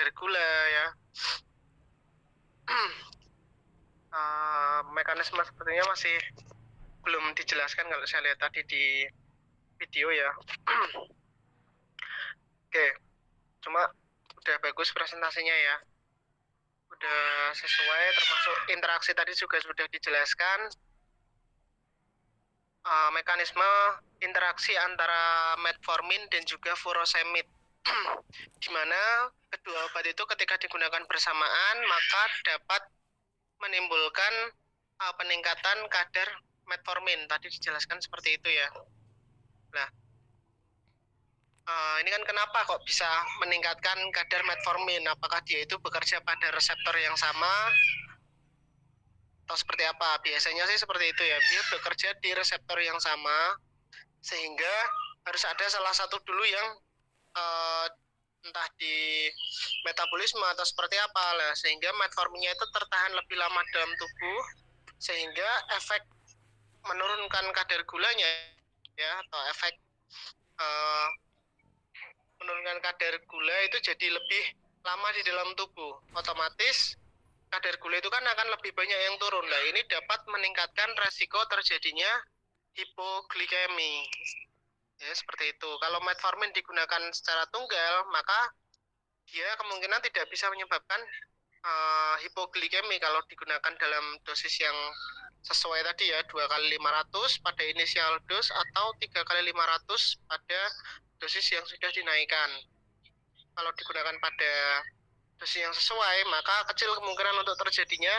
kadar gula ya. Mekanisme sepertinya masih belum dijelaskan kalau saya lihat tadi di video ya. Oke, cuma udah bagus presentasinya ya. Udah sesuai, termasuk interaksi tadi juga sudah dijelaskan. Mekanisme interaksi antara metformin dan juga furosemid. Di mana kedua obat itu ketika digunakan bersamaan maka dapat menimbulkan peningkatan kadar metformin. Tadi dijelaskan seperti itu ya. Nah, ini kan kenapa kok bisa meningkatkan kadar metformin? Apakah dia itu bekerja pada reseptor yang sama atau seperti apa? Biasanya sih seperti itu ya. Dia bekerja di reseptor yang sama sehingga harus ada salah satu dulu yang entah di metabolisme atau seperti apa lah, sehingga metforminnya itu tertahan lebih lama dalam tubuh sehingga efek menurunkan kadar gulanya ya, atau efek menurunkan kadar gula itu jadi lebih lama di dalam tubuh. Otomatis kadar gula itu kan akan lebih banyak yang turun. Nah, ini dapat meningkatkan resiko terjadinya hipoglikemi. Ya, seperti itu. Kalau metformin digunakan secara tunggal, maka dia kemungkinan tidak bisa menyebabkan hipoglikemi kalau digunakan dalam dosis yang sesuai tadi ya, 2 kali 500 pada inisial dos atau 3 kali 500 pada dosis yang sudah dinaikkan. Kalau digunakan pada dosis yang sesuai, maka kecil kemungkinan untuk terjadinya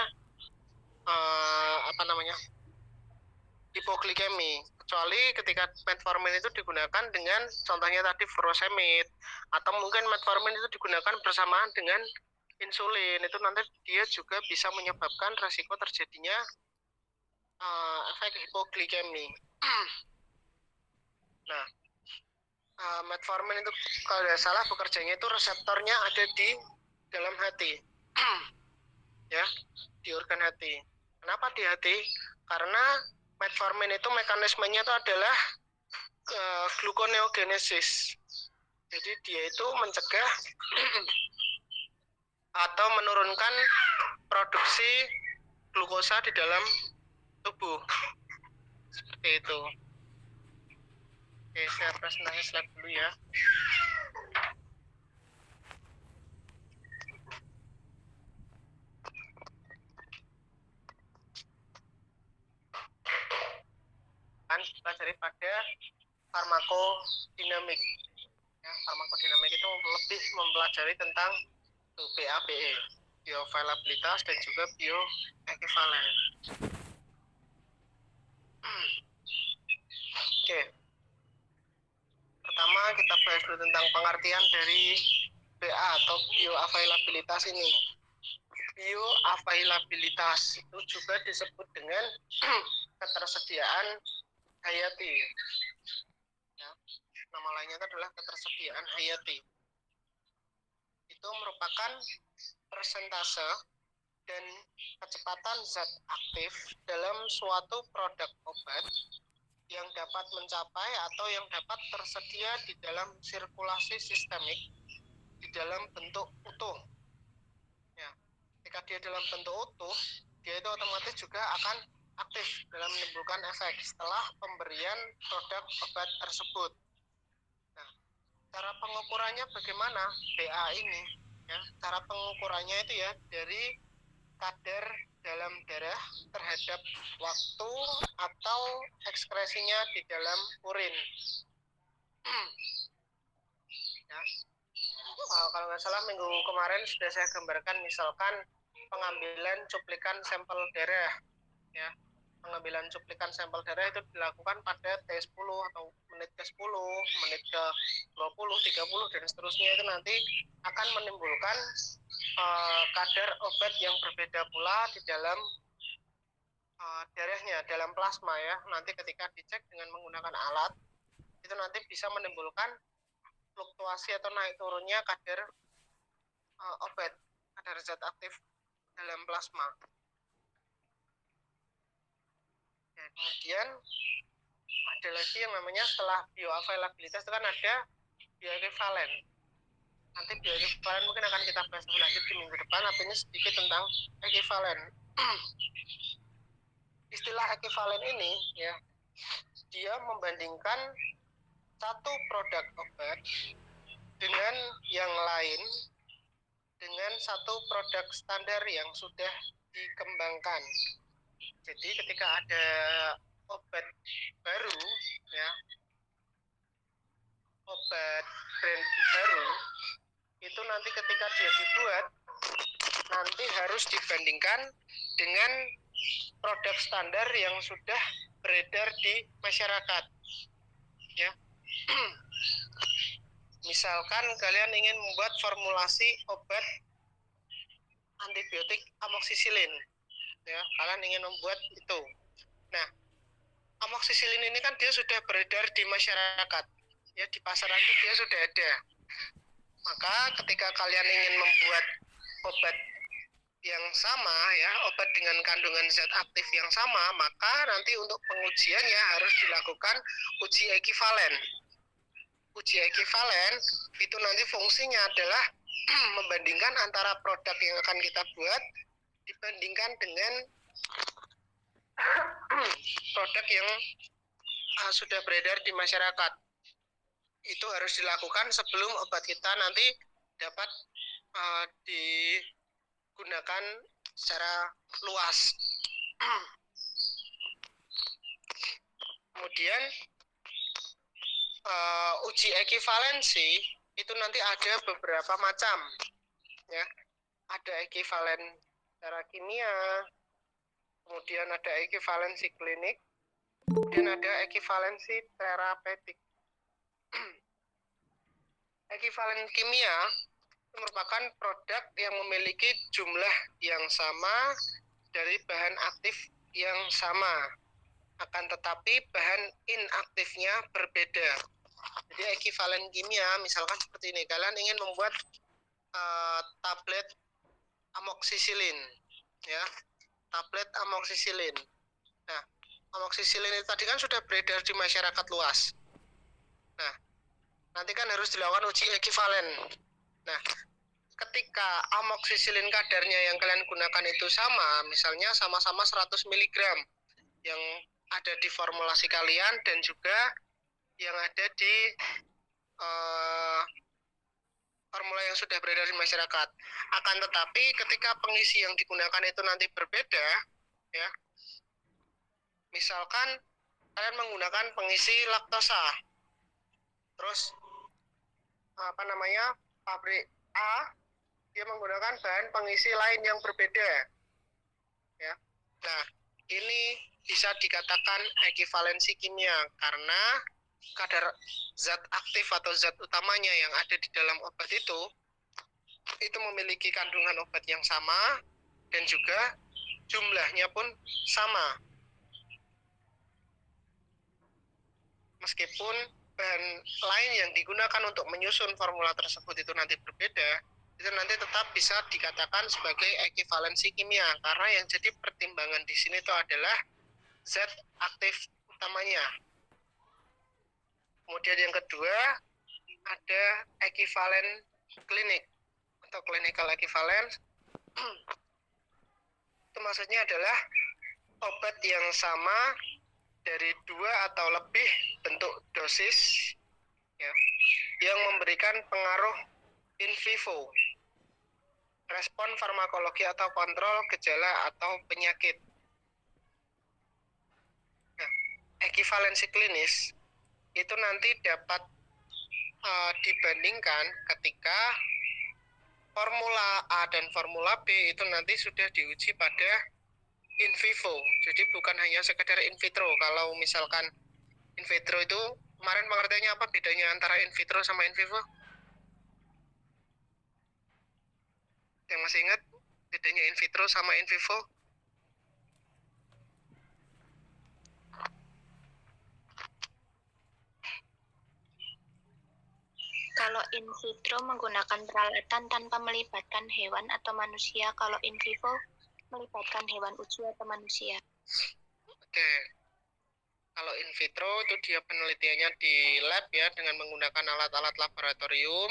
hipoglikemi, kecuali ketika metformin itu digunakan dengan contohnya tadi furosemid, atau mungkin metformin itu digunakan bersamaan dengan insulin, itu nanti dia juga bisa menyebabkan resiko terjadinya efek hipoglikemi. Nah, metformin itu kalau tidak salah bekerjanya itu reseptornya ada di dalam hati, ya, di organ hati. Kenapa di hati? Karena metformin itu mekanismenya itu adalah gluconeogenesis. Jadi dia itu mencegah atau menurunkan produksi glukosa di dalam tubuh. Seperti itu. Oke, saya presentasi slide dulu ya. Kan pelajari pada farmakodinamik. Ya, farmakodinamik itu lebih mempelajari tentang BABE, bioavailabilitas dan juga bioekivalen. Oke. Pertama kita bahas dulu tentang pengertian dari BA atau bioavailabilitas ini. Bioavailabilitas itu juga disebut dengan ketersediaan hayati. Ya, nama lainnya itu adalah ketersediaan hayati. Itu merupakan persentase dan kecepatan zat aktif dalam suatu produk obat yang dapat mencapai atau yang dapat tersedia di dalam sirkulasi sistemik di dalam bentuk utuh. Ya, ketika dia dalam bentuk utuh, dia itu otomatis juga akan aktif dalam menimbulkan efek setelah pemberian produk obat tersebut. Nah, cara pengukurannya bagaimana BA ini? Ya, cara pengukurannya itu ya dari kadar dalam darah terhadap waktu atau ekskresinya di dalam urin. Ya. Kalau nggak salah minggu kemarin sudah saya gambarkan, misalkan pengambilan cuplikan sampel darah, ya, pengambilan cuplikan sampel darah itu dilakukan pada T10 atau menit ke-10, menit ke-20, 30 dan seterusnya, itu nanti akan menimbulkan kadar obat yang berbeda pula di dalam darahnya, dalam plasma ya. Nanti ketika dicek dengan menggunakan alat, itu nanti bisa menimbulkan fluktuasi atau naik turunnya kadar obat, kadar zat aktif dalam plasma. Ya, kemudian ada lagi yang namanya setelah bioavailabilitas itu kan ada bioekivalen. Nanti bioekivalen mungkin akan kita bahas lebih lanjut di minggu depan, tapi ini sedikit tentang ekivalen. Istilah ekivalen ini ya, dia membandingkan satu produk obat dengan yang lain dengan satu produk standar yang sudah dikembangkan. Jadi ketika ada obat baru ya, obat brand baru itu nanti ketika dia dibuat nanti harus dibandingkan dengan produk standar yang sudah beredar di masyarakat ya. Misalkan kalian ingin membuat formulasi obat antibiotik amoksisilin ya, kalian ingin membuat itu. Nah, amoksisilin ini kan dia sudah beredar di masyarakat ya, di pasaran itu dia sudah ada. Maka ketika kalian ingin membuat obat yang sama ya, obat dengan kandungan zat aktif yang sama, maka nanti untuk pengujiannya harus dilakukan uji ekivalen. Uji ekivalen itu nanti fungsinya adalah membandingkan antara produk yang akan kita buat dibandingkan dengan produk yang sudah beredar di masyarakat. Itu harus dilakukan sebelum obat kita nanti dapat digunakan secara luas. Kemudian uji ekivalensi itu nanti ada beberapa macam ya. Ada ekivalen secara kimia, kemudian ada ekivalensi klinik, dan ada ekivalensi terapeutik. Ekivalen kimia merupakan produk yang memiliki jumlah yang sama dari bahan aktif yang sama, akan tetapi bahan inaktifnya berbeda. Jadi ekivalen kimia misalkan seperti ini, kalian ingin membuat tablet amoksisilin ya, tablet amoksisilin. Nah, amoksisilin itu tadi kan sudah beredar di masyarakat luas. Nah, nanti kan harus dilakukan uji ekivalen. Nah, ketika amoksisilin kadarnya yang kalian gunakan itu sama, misalnya sama-sama 100 mg yang ada di formulasi kalian dan juga yang ada di formula yang sudah beredar di masyarakat. Akan tetapi ketika pengisi yang digunakan itu nanti berbeda, ya. Misalkan kalian menggunakan pengisi laktosa, terus pabrik A dia menggunakan bahan pengisi lain yang berbeda, ya. Nah, ini bisa dikatakan ekivalensi kimia karena kadar zat aktif atau zat utamanya yang ada di dalam obat itu memiliki kandungan obat yang sama dan juga jumlahnya pun sama. Meskipun bahan lain yang digunakan untuk menyusun formula tersebut itu nanti berbeda, itu nanti tetap bisa dikatakan sebagai ekivalensi kimia karena yang jadi pertimbangan di sini itu adalah zat aktif utamanya. Kemudian yang kedua ada ekivalen klinik atau clinical equivalence. Itu maksudnya adalah obat yang sama dari 2 atau lebih bentuk dosis ya, yang memberikan pengaruh in vivo, respon farmakologi atau kontrol gejala atau penyakit. Nah, ekivalensi klinis itu nanti dapat dibandingkan ketika formula A dan formula B itu nanti sudah diuji pada in vivo. Jadi bukan hanya sekedar in vitro. Kalau misalkan in vitro itu kemarin pengertiannya apa bedanya antara in vitro sama in vivo? Yang masih ingat bedanya in vitro sama in vivo? Kalau in vitro menggunakan peralatan tanpa melibatkan hewan atau manusia, kalau in vivo melibatkan hewan uji atau manusia. Oke. Kalau in vitro itu dia penelitiannya di lab ya dengan menggunakan alat-alat laboratorium,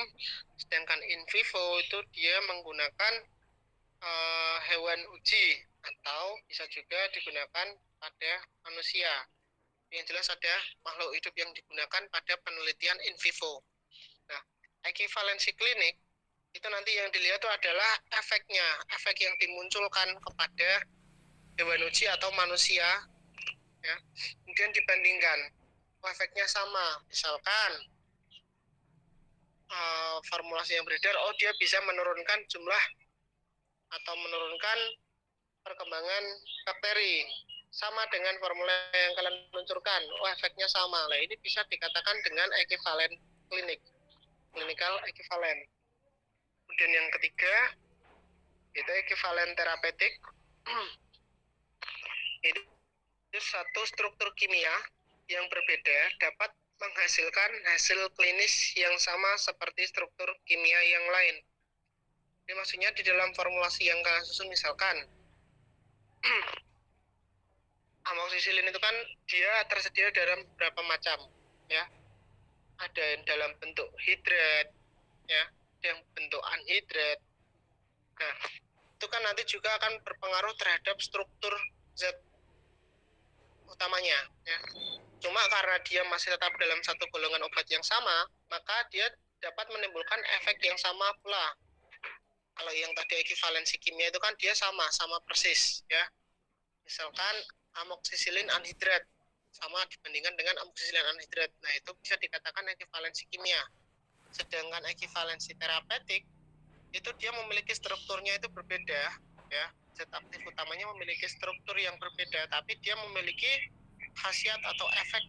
sedangkan in vivo itu dia menggunakan hewan uji atau bisa juga digunakan pada manusia. Yang jelas ada makhluk hidup yang digunakan pada penelitian in vivo. Nah, ekivalensi klinik itu nanti yang dilihat itu adalah efeknya, efek yang dimunculkan kepada hewan uji atau manusia, ya. Kemudian dibandingkan, efeknya sama, misalkan formulasi yang beredar, dia bisa menurunkan jumlah atau menurunkan perkembangan bakteri sama dengan formula yang kalian luncurkan, efeknya sama. Nah, ini bisa dikatakan dengan ekivalen klinik, clinical equivalent. Kemudian yang ketiga itu ekivalen terapeutik. Itu satu struktur kimia yang berbeda dapat menghasilkan hasil klinis yang sama seperti struktur kimia yang lain. Ini maksudnya di dalam formulasi yang kalian susun, misalkan amoksisilin itu kan dia tersedia dalam beberapa macam, ya. Ada yang dalam bentuk hidrat, ya, ada yang bentuk anhidrat. Nah, itu kan nanti juga akan berpengaruh terhadap struktur zat utamanya, ya. Cuma karena dia masih tetap dalam satu golongan obat yang sama, maka dia dapat menimbulkan efek yang sama pula. Kalau yang tadi ekivalensi kimia itu kan dia sama persis, ya. Misalkan amoksisilin anhidrat sama dibandingkan dengan amoksisilin anhidrat. Nah, itu bisa dikatakan ekivalensi kimia. Sedangkan ekivalensi terapeutik itu dia memiliki strukturnya itu berbeda, ya. Zat aktif utamanya memiliki struktur yang berbeda, tapi dia memiliki khasiat atau efek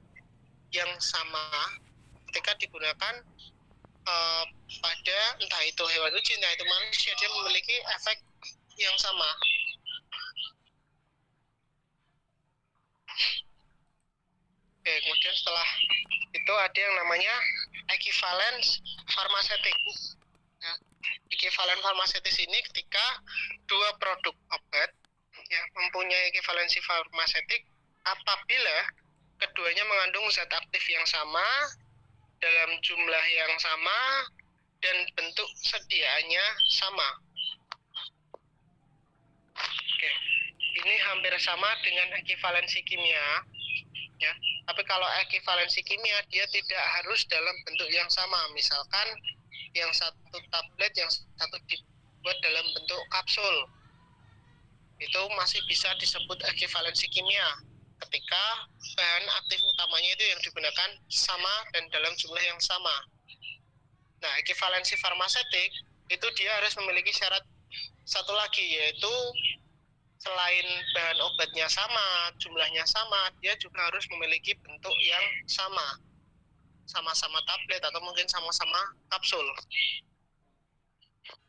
yang sama ketika digunakan pada entah itu hewan uji, entah itu manusia, dia memiliki efek yang sama. Oke, kemudian setelah itu ada yang namanya equivalence farmasetik. Ya, ekivalen farmasetis ini ketika dua produk obat, ya, mempunyai ekivalensi farmasetik apabila keduanya mengandung zat aktif yang sama, dalam jumlah yang sama, dan bentuk sediaannya sama. Oke, ini hampir sama dengan ekivalensi kimia, ya. Tapi kalau ekivalensi kimia dia tidak harus dalam bentuk yang sama. Misalkan yang satu tablet, yang satu dibuat dalam bentuk kapsul, itu masih bisa disebut ekivalensi kimia ketika bahan aktif utamanya itu yang digunakan sama dan dalam jumlah yang sama. Nah, ekivalensi farmasetik itu dia harus memiliki syarat satu lagi, yaitu selain bahan obatnya sama, jumlahnya sama, dia juga harus memiliki bentuk yang sama, sama-sama tablet atau mungkin sama-sama kapsul.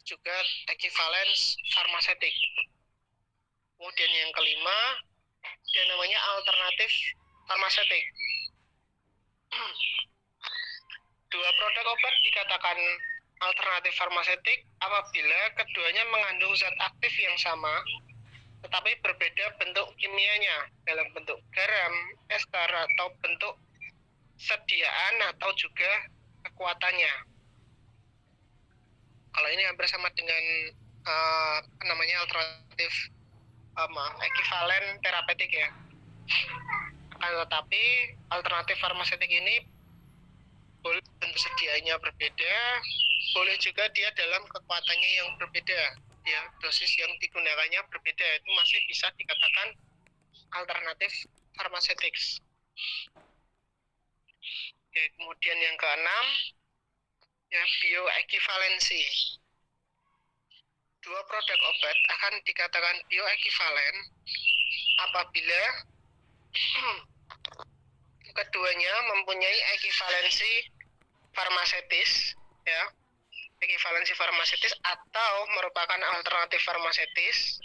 Juga ekivalens farmasetik. Kemudian yang kelima, yang namanya alternatif farmasetik. Dua produk obat dikatakan alternatif farmasetik apabila keduanya mengandung zat aktif yang sama, tetapi berbeda bentuk kimianya dalam bentuk garam, ester, atau bentuk sediaan atau juga kekuatannya. Kalau ini hampir sama dengan namanya alternatif ekivalen terapeutik, ya. Akan tetapi alternatif farmasetik ini boleh bentuk sediaannya berbeda, boleh juga dia dalam kekuatannya yang berbeda, ya, dosis yang digunakannya berbeda, itu masih bisa dikatakan alternatif farmasetik. Oke, kemudian yang keenam, ya, bioekivalensi. Dua produk obat akan dikatakan bioekivalen apabila keduanya mempunyai ekivalensi farmasetis, ya, ekivalensi farmasetis atau merupakan alternatif farmasetis,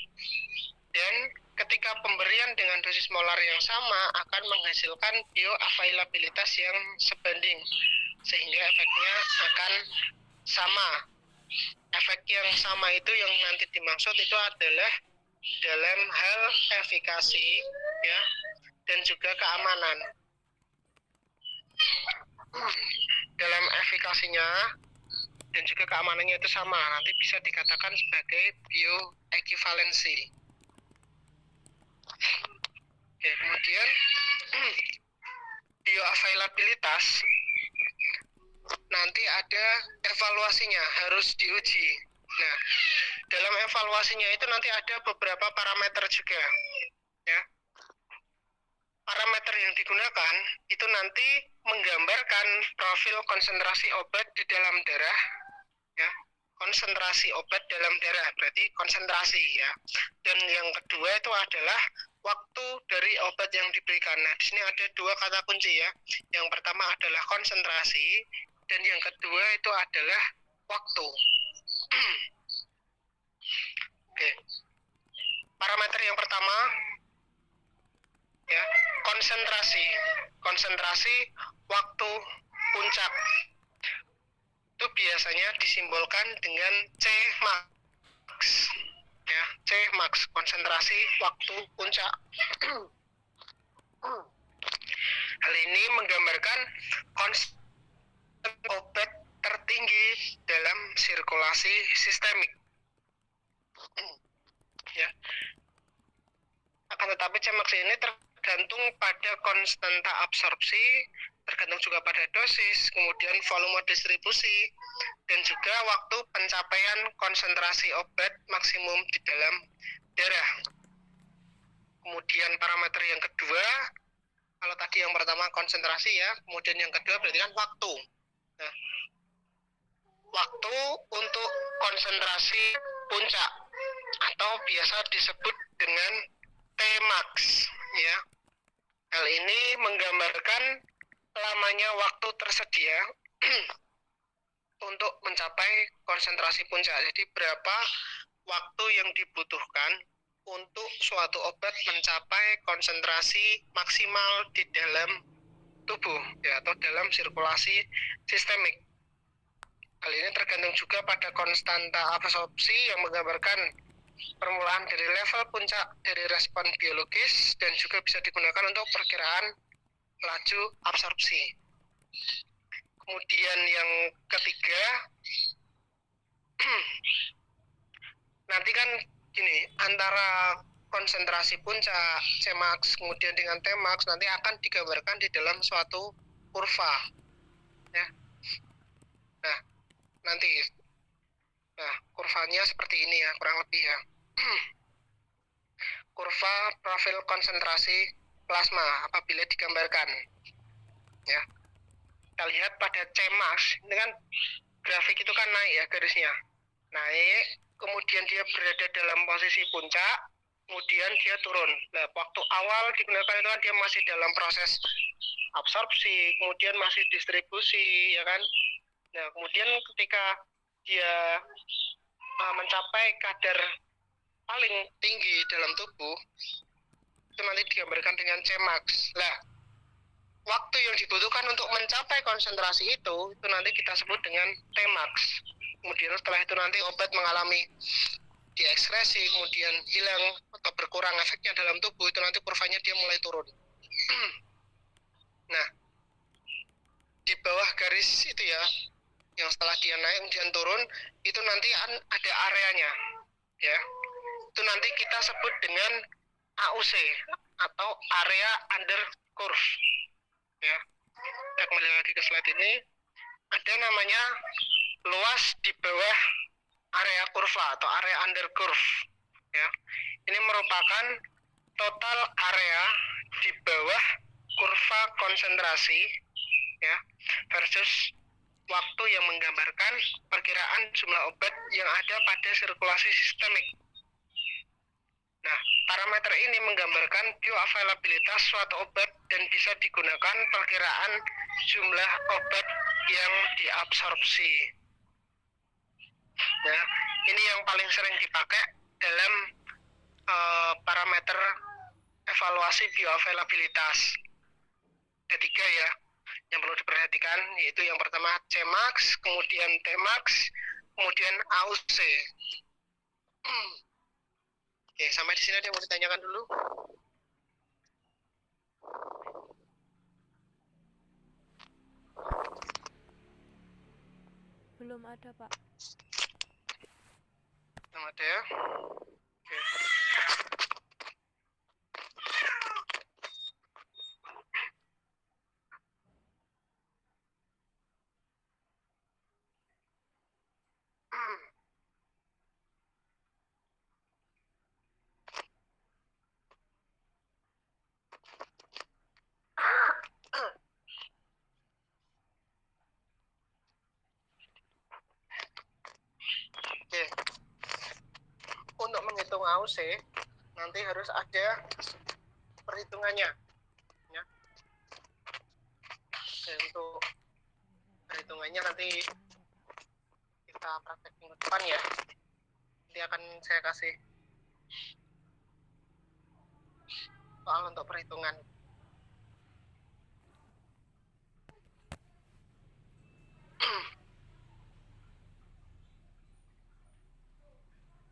dan ketika pemberian dengan dosis molar yang sama akan menghasilkan bioavailabilitas yang sebanding, sehingga efeknya akan sama. Efek yang sama itu yang nanti dimaksud itu adalah dalam hal efikasi, ya, dan juga keamanan. dalam efikasinya dan juga keamanannya itu sama, nanti bisa dikatakan sebagai bioequivalensi. Oke, kemudian bioavailabilitas nanti ada evaluasinya, harus diuji. Nah, dalam evaluasinya itu nanti ada beberapa parameter juga, ya. Parameter yang digunakan itu nanti menggambarkan profil konsentrasi obat di dalam darah, ya. Konsentrasi obat dalam darah berarti konsentrasi, ya. Dan yang kedua itu adalah waktu dari obat yang diberikan. Nah, di sini ada dua kata kunci, ya. Yang pertama adalah konsentrasi dan yang kedua itu adalah waktu. Oke. Parameter yang pertama, ya, konsentrasi waktu puncak itu biasanya disimbolkan dengan Cmax, ya, Cmax, konsentrasi waktu puncak. Hal ini menggambarkan konsentrasi obat tertinggi dalam sirkulasi sistemik, ya. Akan tetapi Cmax ini tergantung pada konstanta absorpsi, tergantung juga pada dosis, kemudian volume distribusi, dan juga waktu pencapaian konsentrasi obat maksimum di dalam darah. Kemudian parameter yang kedua, kalau tadi yang pertama konsentrasi, ya, kemudian yang kedua berarti kan waktu. Nah, waktu untuk konsentrasi puncak atau biasa disebut dengan Tmax, ya. Hal ini menggambarkan lamanya waktu tersedia untuk mencapai konsentrasi puncak. Jadi berapa waktu yang dibutuhkan untuk suatu obat mencapai konsentrasi maksimal di dalam tubuh, ya, atau dalam sirkulasi sistemik. Hal ini tergantung juga pada konstanta absorpsi yang menggambarkan permulaan dari level puncak dari respon biologis dan juga bisa digunakan untuk perkiraan laju absorpsi. Kemudian yang ketiga, nanti kan gini, antara konsentrasi puncak Cmax kemudian dengan Tmax nanti akan digambarkan di dalam suatu kurva, ya. Nah, nanti, nah, kurvanya seperti ini, ya, kurang lebih, ya. Kurva profil konsentrasi plasma apabila digambarkan, ya. Kita lihat pada Cmax, ini kan grafik itu kan naik, ya, garisnya naik, kemudian dia berada dalam posisi puncak, kemudian dia turun. Nah, waktu awal digunakan itu kan dia masih dalam proses absorpsi, kemudian masih distribusi, ya kan. Nah, kemudian ketika dia mencapai kadar paling tinggi dalam tubuh, itu nanti digambarkan dengan Cmax. Nah, waktu yang dibutuhkan untuk mencapai konsentrasi itu nanti kita sebut dengan Tmax. Kemudian setelah itu nanti obat mengalami diekskresi, kemudian hilang atau berkurang efeknya dalam tubuh, itu nanti kurvanya dia mulai turun. Nah, di bawah garis itu, ya, yang setelah dia naik kemudian turun, itu nanti ada areanya, ya. Itu nanti kita sebut dengan AUC atau area under curve, ya. Kita kembali lagi ke slide ini, ada namanya luas di bawah area kurva atau area under curve, ya. Ini merupakan total area di bawah kurva konsentrasi, ya, versus waktu yang menggambarkan perkiraan jumlah obat yang ada pada sirkulasi sistemik. Nah, parameter ini menggambarkan bioavailabilitas suatu obat dan bisa digunakan perkiraan jumlah obat yang diabsorpsi. Ya, ini yang paling sering dipakai dalam parameter evaluasi bioavailabilitas. Ada 3, ya, yang perlu diperhatikan, yaitu yang pertama Cmax, kemudian Tmax, kemudian AUC. Oke, sampai di sini ada yang mau ditanyakan dulu? Belum ada, Pak. Belum ada ya? Oke. Oke. Untuk menghitung AUC nanti harus ada perhitungannya ya. Oke, untuk perhitungannya nanti kita praktek minggu depan ya. Nanti akan saya kasih soal untuk perhitungan.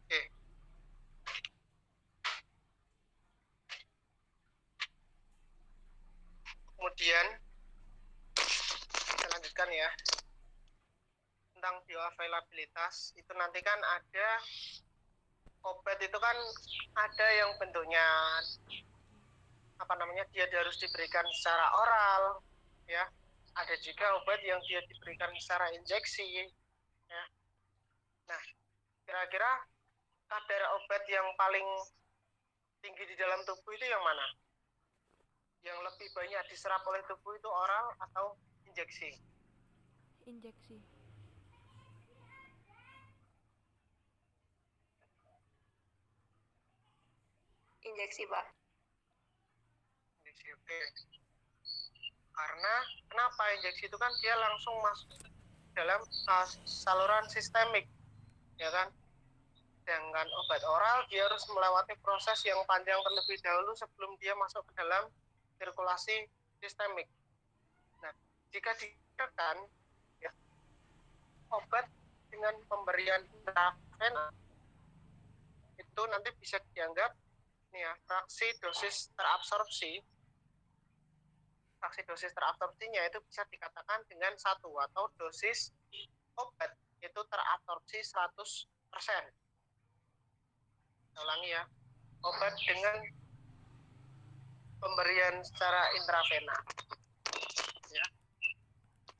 Oke. Kemudian saya lanjutkan ya. Tentang bioavailabilitas itu nanti kan ada obat itu kan ada yang bentuknya dia harus diberikan secara oral ya. Ada juga obat yang dia diberikan secara injeksi ya. Nah, kira-kira kadar obat yang paling tinggi di dalam tubuh itu yang mana? Yang lebih banyak diserap oleh tubuh itu oral atau injeksi? Injeksi. Injeksi, Pak. Injeksi, oke. Karena kenapa injeksi itu kan dia langsung masuk dalam saluran sistemik, ya kan? Sedangkan obat oral dia harus melewati proses yang panjang terlebih dahulu sebelum dia masuk ke dalam sirkulasi sistemik. Nah, jika dikatakan ya, obat dengan pemberian intravena itu nanti bisa dianggap nih ya, fraksi dosis terabsorpsinya itu bisa dikatakan dengan 1 atau dosis obat itu terabsorpsi 100%. Saya ulangi ya, obat dengan pemberian secara intravena ya,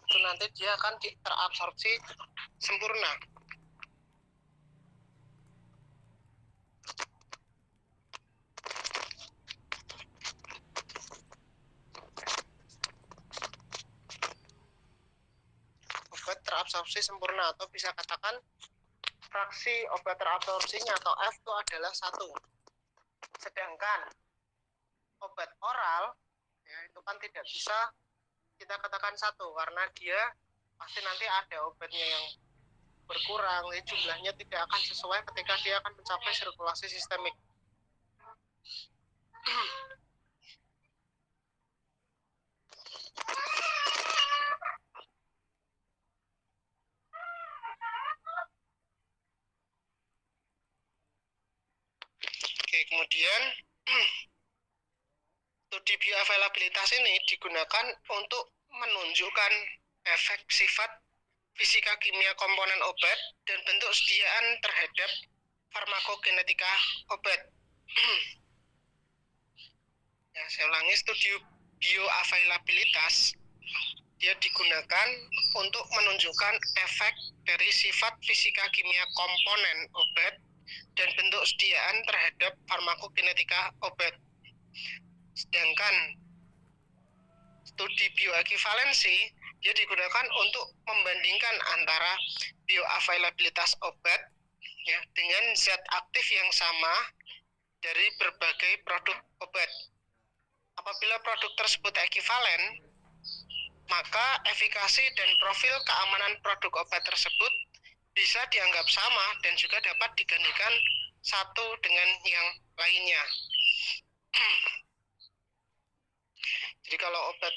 itu nanti dia akan terabsorpsi sempurna. Obat terabsorpsi sempurna atau bisa katakan fraksi obat terabsorpsinya atau F itu adalah 1. Sedangkan obat oral ya, itu kan tidak bisa kita katakan 1 karena dia pasti nanti ada obatnya yang berkurang, jadi jumlahnya tidak akan sesuai ketika dia akan mencapai sirkulasi sistemik. Oke, kemudian studi bioavailabilitas ini digunakan untuk menunjukkan efek sifat fisika kimia komponen obat dan bentuk sediaan terhadap farmakogenetika obat. Ya, saya ulangi, studi bioavailabilitas dia digunakan untuk menunjukkan efek dari sifat fisika kimia komponen obat dan bentuk sediaan terhadap farmakogenetika obat. Sedangkan studi bioekivalensi dia digunakan untuk membandingkan antara bioavailabilitas obat ya dengan zat aktif yang sama dari berbagai produk obat. Apabila produk tersebut ekivalen, maka efikasi dan profil keamanan produk obat tersebut bisa dianggap sama dan juga dapat digandingkan satu dengan yang lainnya. Jadi kalau obat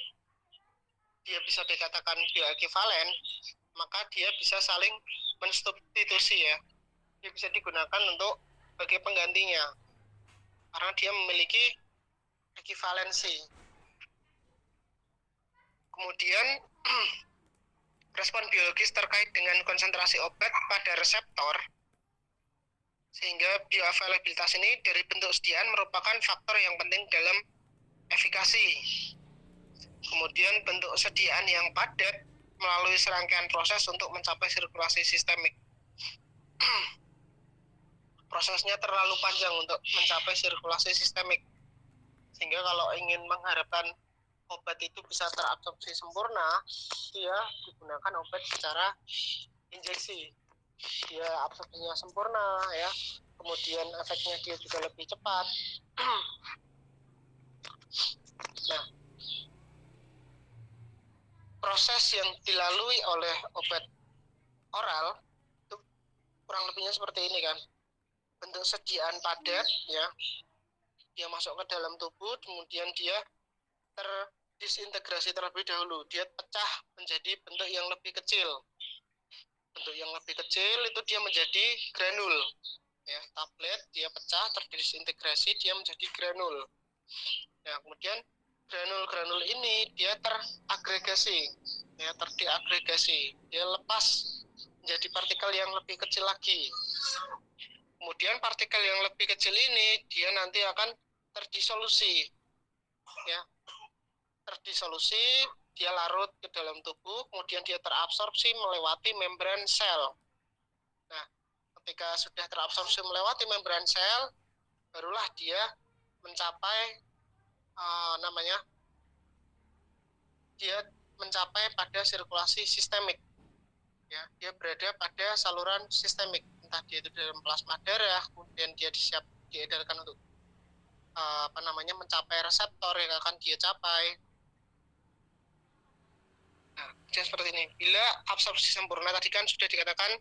dia bisa dikatakan bioekivalen, maka dia bisa saling mensubstitusi ya. Dia bisa digunakan untuk sebagai penggantinya karena dia memiliki ekivalensi. Kemudian respon biologis terkait dengan konsentrasi obat pada reseptor, sehingga bioavailabilitas ini dari bentuk sediaan merupakan faktor yang penting dalam efikasi. Kemudian bentuk sediaan yang padat melalui serangkaian proses untuk mencapai sirkulasi sistemik. Prosesnya terlalu panjang untuk mencapai sirkulasi sistemik, sehingga kalau ingin mengharapkan obat itu bisa terabsorpsi sempurna, dia digunakan obat secara injeksi. Dia absorpsinya sempurna ya, kemudian efeknya dia juga lebih cepat. Nah, proses yang dilalui oleh obat oral itu kurang lebihnya seperti ini kan. Bentuk sediaan padat ya, dia masuk ke dalam tubuh, kemudian dia terdisintegrasi terlebih dahulu, dia pecah menjadi bentuk yang lebih kecil. Bentuk yang lebih kecil itu dia menjadi granul ya, tablet dia pecah terdisintegrasi dia menjadi granul. Nah, kemudian granul-granul ini dia teragregasi ya, terdiagregasi, dia lepas menjadi partikel yang lebih kecil lagi. Kemudian partikel yang lebih kecil ini dia nanti akan terdisolusi ya, terdisolusi, dia larut ke dalam tubuh, kemudian dia terabsorpsi melewati membran sel. Nah, ketika sudah terabsorpsi melewati membran sel, barulah dia mencapai dia mencapai pada sirkulasi sistemik. Ya, dia berada pada saluran sistemik, entah dia itu dalam plasma darah, kemudian dia diedarkan untuk mencapai reseptor yang akan dia capai. Nah, jadi seperti ini. Bila absorpsi sempurna tadi kan sudah dikatakan,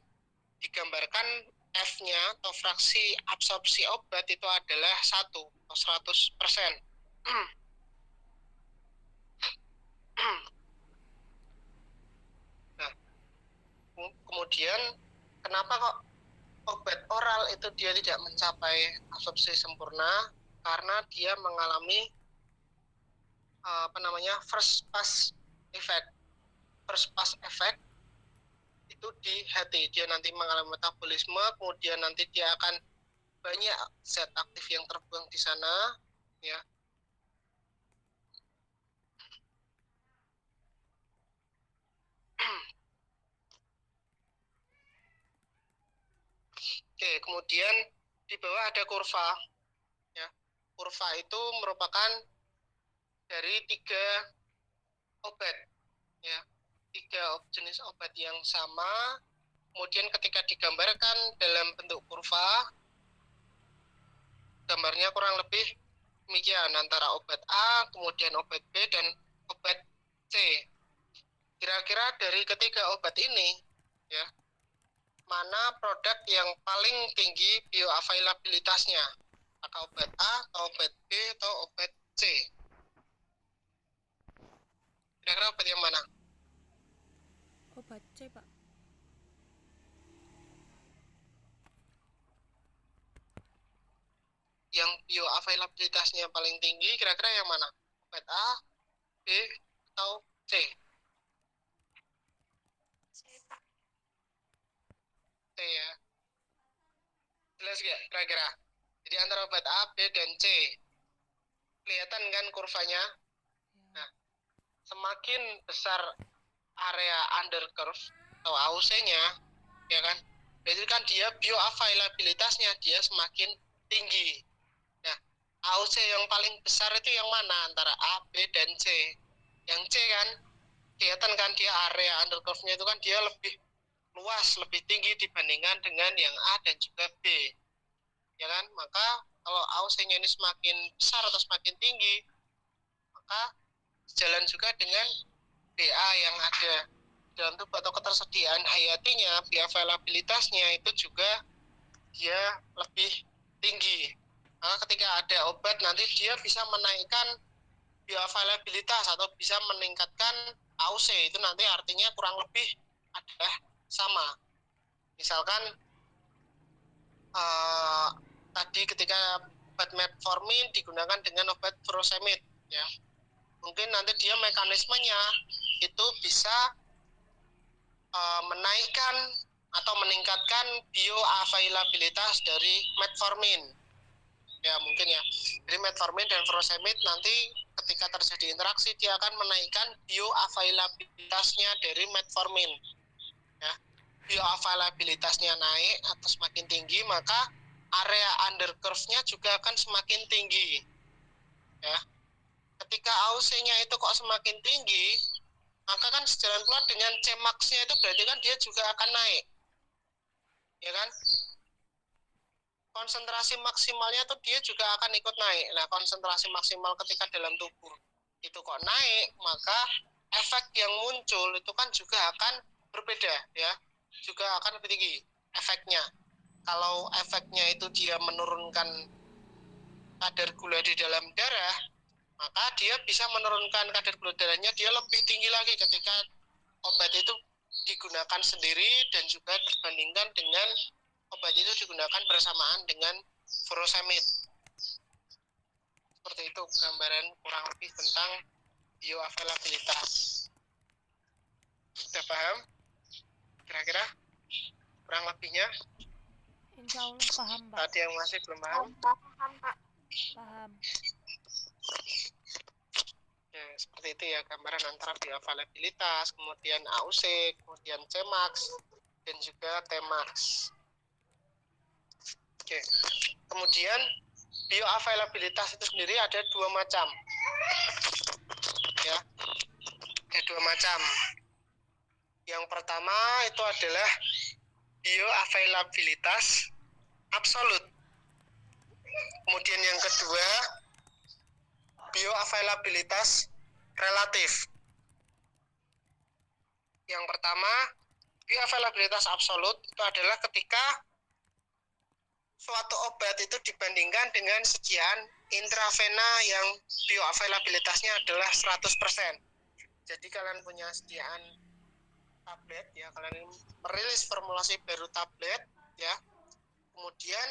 digambarkan F-nya atau fraksi absorpsi obat itu adalah 1 atau 100%. Nah, kemudian kenapa kok obat oral itu dia tidak mencapai absorpsi sempurna? Karena dia mengalami first pass effect. First pass effect itu di hati, dia nanti mengalami metabolisme, kemudian nanti dia akan banyak zat aktif yang terbuang di sana ya. Oke, kemudian di bawah ada kurva ya. Kurva itu merupakan dari 3 obat ya, 3 jenis obat yang sama, kemudian ketika digambarkan dalam bentuk kurva, gambarnya kurang lebih demikian, antara obat A, kemudian obat B, dan obat C. Kira-kira dari ketiga obat ini ya, mana produk yang paling tinggi bioavailabilitasnya? Apakah obat A, atau obat B, atau obat C? Kira-kira obat yang mana? Obat C, Pak. Yang bioavailabilitasnya paling tinggi kira-kira yang mana? Obat A, B, atau C? C ya. Jelas gak kira-kira? Jadi antara obat A, B, dan C. Kelihatan kan kurvanya? Nah, semakin besar area under curve atau AUC-nya, ya kan? Berarti kan dia bioavailabilitasnya dia semakin tinggi. Nah, AUC yang paling besar itu yang mana antara A, B, dan C? Yang C kan, kelihatan kan dia area under curve-nya itu kan dia lebih luas, lebih tinggi dibandingkan dengan yang A dan juga B. Ya kan? Maka kalau AUC-nya ini semakin besar atau semakin tinggi, maka sejalan juga dengan BA yang ada dalam tubuh atau ketersediaan hayatinya, bioavailabilitasnya itu juga dia lebih tinggi. Maka ketika ada obat nanti dia bisa menaikkan bioavailabilitas atau bisa meningkatkan AUC, itu nanti artinya kurang lebih adalah sama. Misalkan tadi ketika obat metformin digunakan dengan obat furosemid ya, mungkin nanti dia mekanismenya itu bisa menaikkan atau meningkatkan bioavailabilitas dari metformin. Ya mungkin ya. Jadi metformin dan furosemid nanti ketika terjadi interaksi dia akan menaikkan bioavailabilitasnya dari metformin. Ya. Bioavailabilitasnya naik atau semakin tinggi, maka area under curve-nya juga akan semakin tinggi. Ya. Ketika AUC-nya itu kok semakin tinggi, maka kan sejalan pula dengan Cmax-nya itu berarti kan dia juga akan naik. Ya kan? Konsentrasi maksimalnya tuh dia juga akan ikut naik. Nah, konsentrasi maksimal ketika dalam tubuh itu kok naik, maka efek yang muncul itu kan juga akan berbeda ya. Juga akan lebih tinggi efeknya. Kalau efeknya itu dia menurunkan kadar gula di dalam darah, maka dia bisa menurunkan kadar gula darahnya dia lebih tinggi lagi ketika obat itu digunakan sendiri dan juga dibandingkan dengan obat itu digunakan bersamaan dengan furosemid. Seperti itu gambaran kurang lebih tentang bioavailabilitas. Sudah paham? Kira-kira kurang lebihnya? Insya Allah paham, Pak. Ada yang masih belum paham? Paham, Pak. Paham. Ya, seperti itu ya gambaran antara bioavailabilitas, kemudian AUC, kemudian Cmax, dan juga Tmax. Oke. Kemudian bioavailabilitas itu sendiri ada dua macam. Ya. Ada dua macam. Yang pertama itu adalah bioavailabilitas absolut. Kemudian yang kedua bioavailabilitas relatif. Yang pertama, bioavailabilitas absolut itu adalah ketika suatu obat itu dibandingkan dengan sediaan intravena yang bioavailabilitasnya adalah 100%. Jadi kalian punya sediaan tablet ya, kalian merilis formulasi baru tablet ya. Kemudian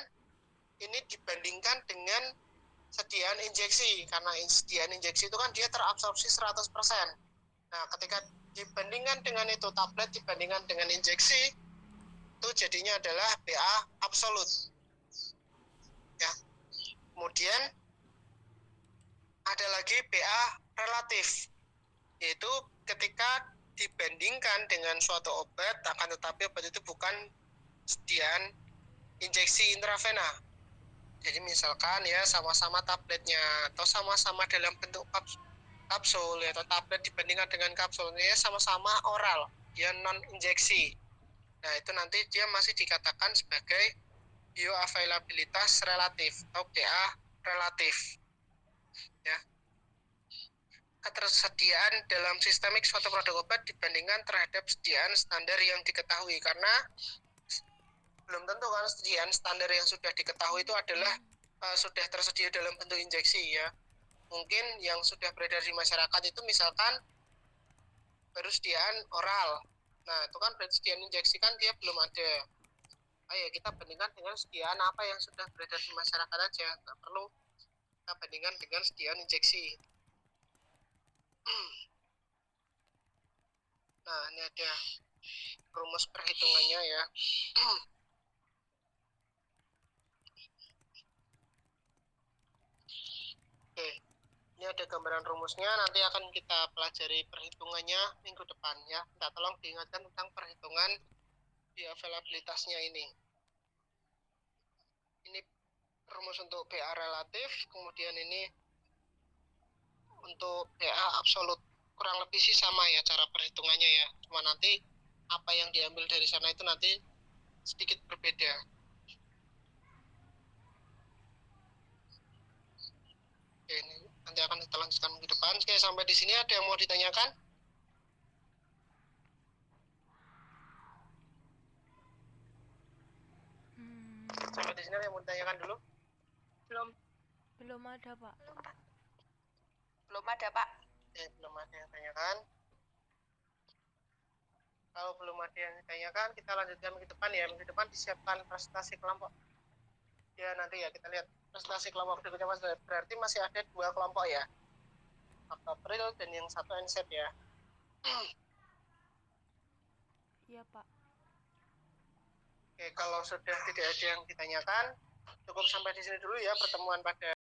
ini dibandingkan dengan sediaan injeksi, karena sediaan injeksi itu kan dia terabsorpsi 100%. Nah, ketika dibandingkan dengan itu tablet dibandingkan dengan injeksi, itu jadinya adalah BA absolut. Ya. Kemudian ada lagi BA relatif, yaitu ketika dibandingkan dengan suatu obat, akan tetapi obat itu bukan sediaan injeksi intravena. Jadi misalkan ya sama-sama tabletnya atau sama-sama dalam bentuk kapsul ya, atau tablet dibandingkan dengan kapsul ya sama-sama oral ya, non injeksi. Nah itu nanti dia masih dikatakan sebagai bioavailabilitas relatif atau BA relatif ya. Ketersediaan dalam sistemik suatu produk obat dibandingkan terhadap sediaan standar yang diketahui, karena belum tentu kan sediaan standar yang sudah diketahui itu adalah sudah tersedia dalam bentuk injeksi ya. Mungkin yang sudah beredar di masyarakat itu misalkan baru sediaan oral. Nah itu kan berarti sediaan injeksi kan dia belum ada. Ya kita bandingkan dengan sediaan apa yang sudah beredar di masyarakat aja, nggak perlu kita bandingkan dengan sediaan injeksi. Nah ini ada rumus perhitungannya ya. Oke, ini ada gambaran rumusnya, nanti akan kita pelajari perhitungannya minggu depan ya. Minta tolong diingatkan tentang perhitungan bioavailabilitasnya ini. Ini rumus untuk BA relatif, kemudian ini untuk BA absolut. Kurang lebih sih sama ya cara perhitungannya ya. Cuma nanti apa yang diambil dari sana itu nanti sedikit berbeda. Oke, ini nanti akan kita lanjutkan minggu depan. Oke, sampai di sini ada yang mau ditanyakan? Sampai di sini ada yang mau ditanyakan dulu? Belum ada, Pak. Belum ada, Pak. Oke, belum ada yang tanyakan. Kalau belum ada yang ditanyakan, kita lanjutkan minggu depan ya. Minggu depan disiapkan presentasi kelompok. Ya nanti ya kita lihat presentasi kelompok berikutnya mas. Berarti masih ada 2 kelompok ya. April dan yang satu NSET ya. Iya, Pak. Oke, kalau sudah tidak ada yang ditanyakan, cukup sampai di sini dulu ya pertemuan pada